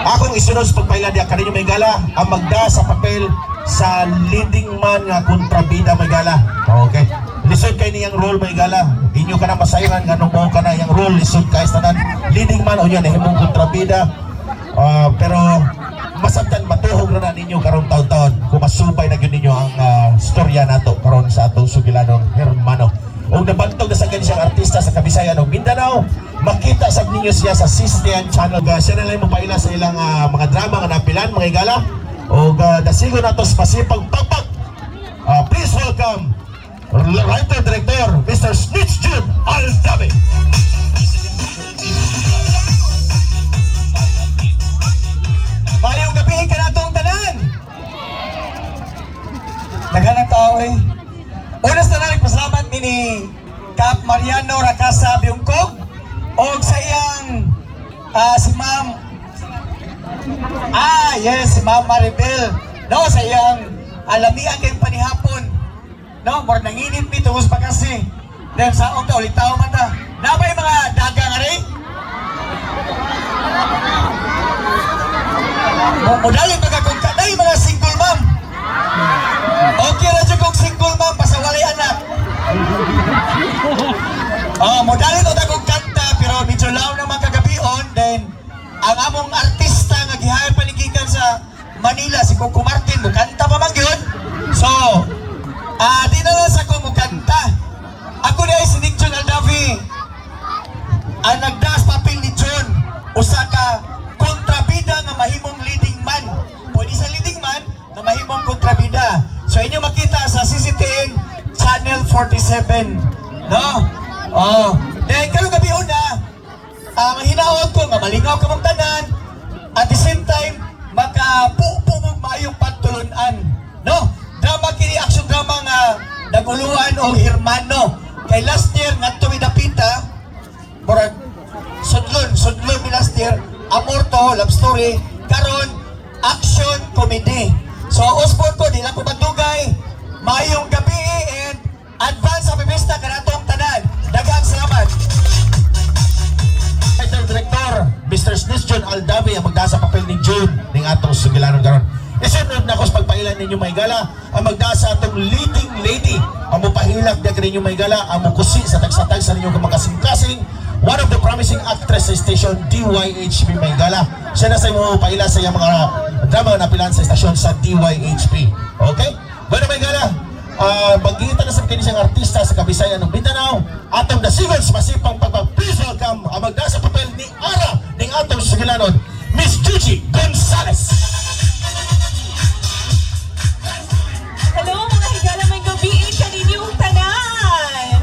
Akong isunod sa pagpaila diya kaninyo may gala ang magda sa papel sa leading man nga kontrabida may gala. Okay. Lisod kay niyang role may gala. Inyo ka na masayangan nga nung ka na yung role lisod kay tanan leading man o yan himong kontrabida. Pero masabtan matuhog na ninyo karong taon-taon kung masupay na gyud ninyo ang storya nato karon sa atong Sugilanong hermano. O nabantog na sa siyang artista sa Kabisayan o Mindanao, makita sa ninyo siya sa CCTN channel. Siya na lang mapaila sa ilang mga drama nga napilan mga igala. O dasigo na to sa pasipag pagpag. Please welcome writer-director Mr. Snitch June Aldabe. Mayong gabi ka na itong tanan. Naghanang tao eh. Unas na lang pasalamat ni Kap Mariano Racasa Biungkog o sa iyang si Ma'am yes, si Ma'am Maribel no, sa iyang alamian kayong panihapon no, more nanginit mi tungos pa kasi then sa ta ulit tao man ta na ba yung mga dagang rin? Modalin magkakong kanay mga single ma'am. Okay na dyan kong single ma'am pasawalay anak. Modalin o kong kanta pero medyo lao naman kagabion. Then ang among artista nga gihayag panigikan sa Manila si Coco Martin mukanta pa man yun. So di na lang sa kong mukanta. Ako na ay si Nick John Aldavi ang nagdaas papel ni John usa ka kontrabida nga mahimong leading man. Pwede sa leading man na mahimong kontrabida. So inyo makita sa CCTN Channel 47. No? Then karong gabi una, mahinaot ko nga malingaw ka mong tanan. At the same time, makapupo mong mayong pantulunan. No? Drama kini action drama nga naguluhan o hermano. Kay last year nga tumidapita, murag sudlon mi last year. Amor to, love story, karon action comedy. So uspon ko, di lang ko matugay. Mayong gabi and advance sa pibista kanatong tanan. Daghang salamat. Director Mr. Snitch June Aldabe ang magda sa papel ni June ning atong Sugilanon karon. Isunod na ko sa pagpailan ninyo may gala ang magda sa atong leading lady. Ang mupahilak diya ninyo may gala ang mukusi sa tagsatag sa ninyo kamakasing-kasing. One of the promising actress sa station DYHP may gala. Siya na sa imo paila sa iyang mga drama na napilan sa stasyon sa DYHP. Okay? Bueno may gala. Magkita na sa kinisang artista sa Kabisayan ng Mindanao. Atong dasigons masipang please welcome ang magda sa papel ni Ara ning atong Sugilanon, Miss Juji Gonzales. Hello mga higala, may gabi kaninyong tanan.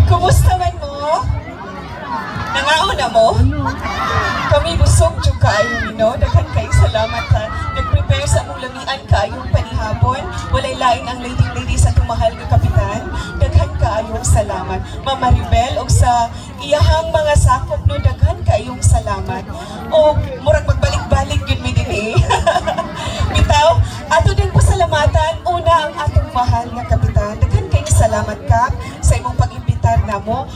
Kumusta man mo? Nangauna mo? Kami busog dyan kayo, no? Daghan kayo salamat ha. Nag-prepare sa among lamian kayong panihapon. Walay laing ang lady sa tumahal ng kapitan. Daghan kayong salamat. Mama Maribel, o sa iyahang mga sakop, no? Daghan kayong salamat. O, murag magbalik-balik yun mi din eh. Bitaw, ato din po salamatan. Una ang atong mahal na kapitan. Daghan kayong salamat, Kap, sa imong pag-imbitar na mo.